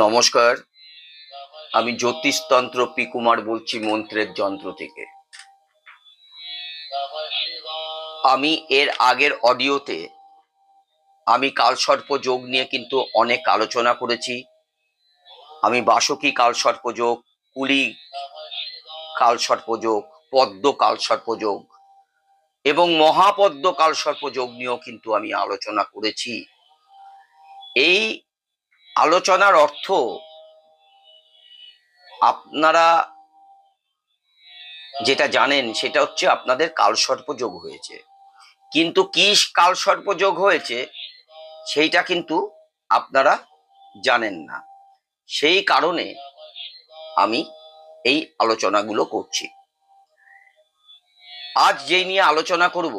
নমস্কার। আমি জ্যোতিষতন্ত্র পি কুমার বলছি মন্ত্রের যন্ত্র থেকে। আমি এর আগের অডিওতে আমি কালসর্প যোগ নিয়ে কিন্তু অনেক আলোচনা করেছি। আমি বাসকী কালসর্প যোগ, কুলি কালসর্প যোগ, পদ্ম কালসর্প যোগ এবং মহাপদ্ম কালসর্প যোগ নিয়েও কিন্তু আমি আলোচনা করেছি। এই আলোচনার অর্থ আপনারা যেটা জানেন সেটা হচ্ছে আপনাদের কালসর্প যোগ হয়েছে, কিন্তু কি কালসর্প যোগ হয়েছে সেইটা কিন্তু আপনারা জানেন না। সেই কারণে আমি এই আলোচনাগুলো করছি। আজ যেই নিয়ে আলোচনা করব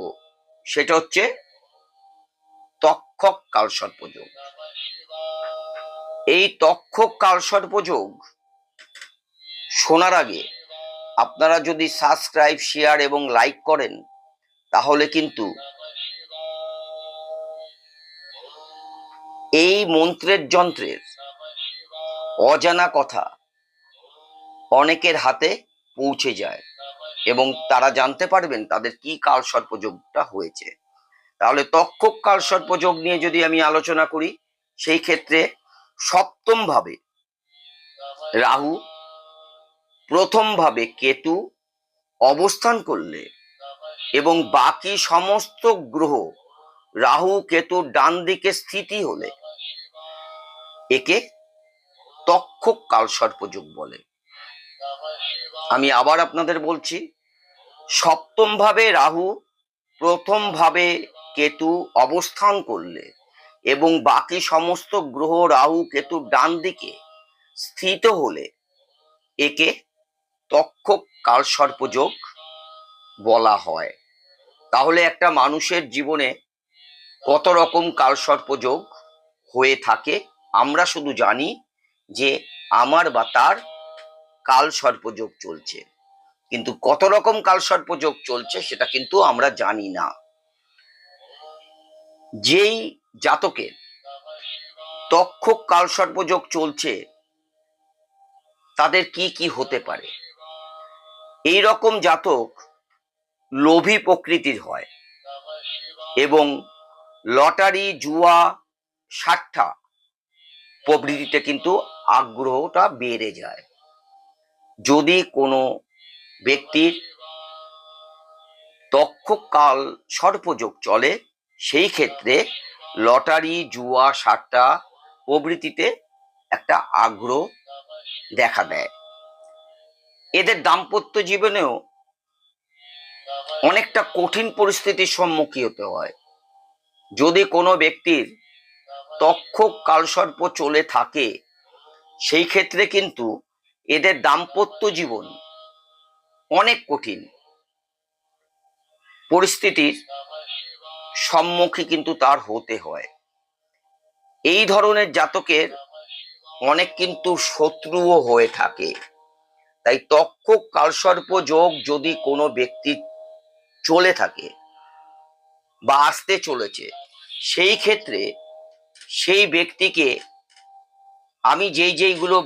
সেটা হচ্ছে তক্ষক কালসর্প যোগ। এই তক্ষক কালসর্প যোগ শোনার আগে আপনারা যদি সাবস্ক্রাইব, শেয়ার এবং লাইক করেন তাহলে কিন্তু এই মন্ত্রের যন্ত্রের অজানা কথা অনেকের হাতে পৌঁছে যায় এবং তারা জানতে পারবেন তাদের কি কালসর্প যোগটা হয়েছে। তাহলে তক্ষক কালসর্প যোগ নিয়ে যদি আমি আলোচনা করি, সেই ক্ষেত্রে সপ্তম ভাবে রাহু, প্রথম ভাবে কেতু অবস্থান করলে এবং বাকি সমস্ত গ্রহ রাহু কেতুর ডান দিকে স্থিতি হলে একে তক্ষক কালসর্প যোগ বলে। আমি আবার আপনাদের বলছি, সপ্তম ভাবে রাহু, প্রথম ভাবে কেতু অবস্থান করলে এবং বাকি সমস্ত গ্রহ রাহু কেতুর ডান দিকে স্থিত হলে একে তক্ষক কালসর্প যোগ বলা হয়। তাহলে একটা মানুষের জীবনে কত রকম কালসর্প যোগ হয়ে থাকে আমরা শুধু জানি যে আমার বা তার কালসর্প যোগ চলছে, কিন্তু কত রকম কালসর্প যোগ চলছে সেটা কিন্তু আমরা জানি না। যেই জাতকের তক্ষক কালসর্প যোগ চলছে তাদের কি কি হতে পারে। এই রকম জাতক লোভী প্রকৃতির হয় এবং লটারি, জুয়া, সাট্টা প্রভৃতিতে কিন্তু আগ্রহটা বেড়ে যায়। যদি কোনো ব্যক্তির তক্ষক কালসর্পযোগ চলে সেই ক্ষেত্রে লটারি, জুয়া, সাট্টা প্রভৃতিতে একটা আগ্রহ দেখা দেয়। এদের দাম্পত্য জীবনেও অনেকটা কঠিন পরিস্থিতির সম্মুখীন হতে হয়। যদি কোনো ব্যক্তির তক্ষক কালসর্প চলে থাকে সেই ক্ষেত্রে কিন্তু এদের দাম্পত্য জীবন অনেক কঠিন পরিস্থিতির সম্মুখীন কিন্তু তার হতে হয়। এই ধরনের জাতকের অনেক কিন্তু শত্রুও হয়ে থাকে। তাই তক্ষক কালসর্প যোগ যদি কোনো ব্যক্তির চলে থাকে বা আসতে চলেছে সেই ক্ষেত্রে সেই ব্যক্তিকে আমি যেইগুলো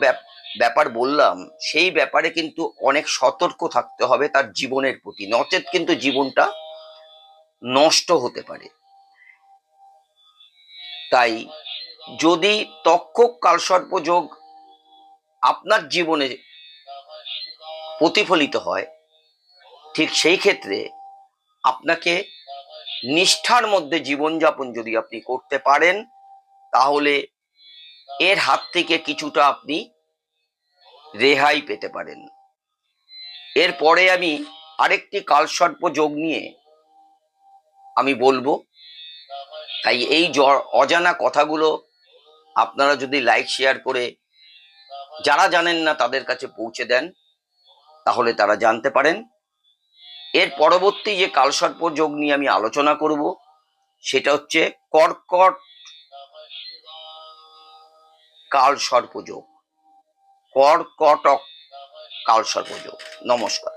ব্যাপার বললাম সেই ব্যাপারে কিন্তু অনেক সতর্ক থাকতে হবে তার জীবনের প্রতি, নচেত কিন্তু জীবনটা নষ্ট হতে পারে। তাই যদি তক্ষক কালসর্প যোগ আপনার জীবনে প্রতিফলিত হয় ঠিক সেই ক্ষেত্রে আপনাকে নিষ্ঠার মধ্যে জীবনযাপন যদি আপনি করতে পারেন তাহলে এর হাত থেকে কিছুটা আপনি রেহাই পেতে পারেন। এরপরে আমি আরেকটি কালসর্প যোগ নিয়ে আমি বলবো। তাই এই অজানা কথাগুলো আপনারা যদি লাইক, শেয়ার করে যারা জানেন না তাদের কাছে পৌঁছে দেন তাহলে তারা জানতে পারেন। এর পরবর্তী যে কালসর্প যোগ নিয়ে আমি আলোচনা করব সেটা হচ্ছে কর্কট কালসর্প যোগ, কর্কটক কালসর্প যোগ। নমস্কার।